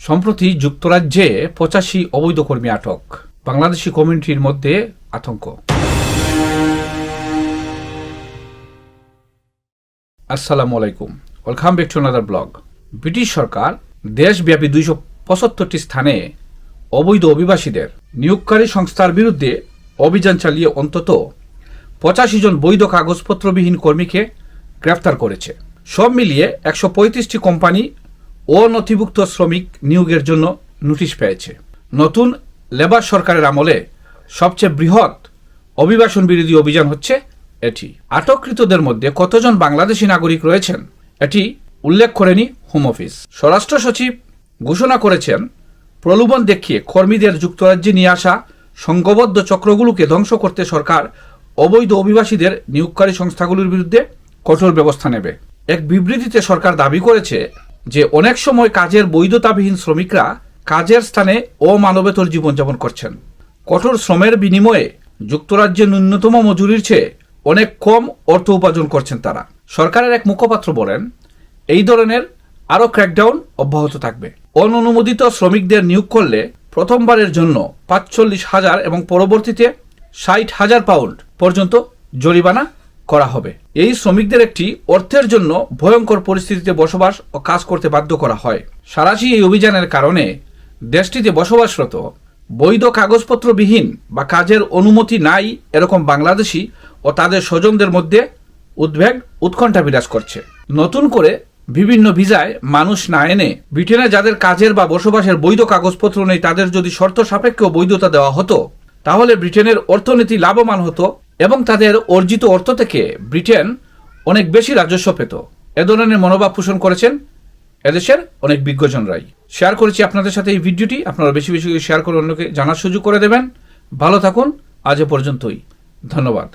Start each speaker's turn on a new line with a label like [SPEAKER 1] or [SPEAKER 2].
[SPEAKER 1] সম্প্রতি যুক্তরাজ্যে 85 অবৈধ কর্মী আটক, বাংলাদেশি কমিউনিটির মধ্যে আতঙ্ক। আসসালামু আলাইকুম, welcome back to another blog. British সরকার দেশব্যাপী 275টি স্থানে অবৈধ অভিবাসীদের নিয়োগকারী সংস্থার বিরুদ্ধে অভিযান চালিয়ে অন্তত 85 জন বৈধ কাগজপত্রবিহীন কর্মীকে গ্রেফতার করেছে। সব মিলিয়ে 135টি কোম্পানি অনথিভুক্ত শ্রমিক নিয়োগের জন্য নোটিশ পেয়েছে। নতুন লেবার সরকারের আমলে সবচেয়ে বৃহৎ অভিবাসন বিরোধী অভিযান হচ্ছে এটি। আটককৃতদের মধ্যে কতজন বাংলাদেশি নাগরিক রয়েছেন এটি উল্লেখ করেনি হোম অফিস। স্বরাষ্ট্র সচিব ঘোষণা করেছেন, প্রলোভন দেখিয়ে কর্মীদের যুক্তরাজ্যে নিয়ে আসা সংঘবদ্ধ চক্রগুলোকে ধ্বংস করতে সরকার অবৈধ অভিবাসীদের নিয়োগকারী সংস্থাগুলোর বিরুদ্ধে কঠোর ব্যবস্থা নেবে। এক বিবৃতিতে সরকার দাবি করেছে যে অনেক সময় কাজের বৈধতাবিহীন শ্রমিকরা কাজের স্থানে অমানবেতর জীবনযাপন করছেন। কঠোর শ্রমের বিনিময়ে যুক্তরাজ্যের ন্যূনতম মজুরির চেয়ে অনেক কম অর্থ উপার্জন করছেন তারা। সরকারের এক মুখপাত্র বলেন, এই ধরনের আরও ক্র্যাকডাউন অব্যাহত থাকবে। অননুমোদিত শ্রমিকদের নিয়োগ করলে প্রথমবারের জন্য 45,000 এবং পরবর্তীতে 60,000 পাউন্ড পর্যন্ত জরিমানা করা হবে। এই শ্রমিকদের একটি অর্থের জন্য ভয়ঙ্কর পরিস্থিতিতে বসবাস ও কাজ করতে বাধ্য করা হয়। সারাশি এই অভিযানের কারণে দেশটিতে বসবাসরত বৈধ কাগজপত্রবিহীন বা কাজের অনুমতি নাই এরকম বাংলাদেশি ও তাদের স্বজনদের মধ্যে উদ্বেগ উৎকণ্ঠা বিরাজ করছে। নতুন করে বিভিন্ন ভিসায় মানুষ না এনে ব্রিটেনে যাদের কাজের বা বসবাসের বৈধ কাগজপত্র নেই তাদের যদি শর্ত সাপেক্ষে বৈধতা দেওয়া হতো তাহলে ব্রিটেনের অর্থনীতি লাভবান হতো এবং তাদের অর্জিত অর্থ থেকে ব্রিটেন অনেক বেশি রাজস্ব পেত। এ ধরনের মনোভাব পোষণ করেছেন এদেশের অনেক বিজ্ঞজনরাই। শেয়ার করেছি আপনাদের সাথে এই ভিডিওটি, আপনারা বেশি বেশি শেয়ার করে অন্যকে জানার সুযোগ করে দেবেন। ভালো থাকুন, আজ এ পর্যন্তই, ধন্যবাদ।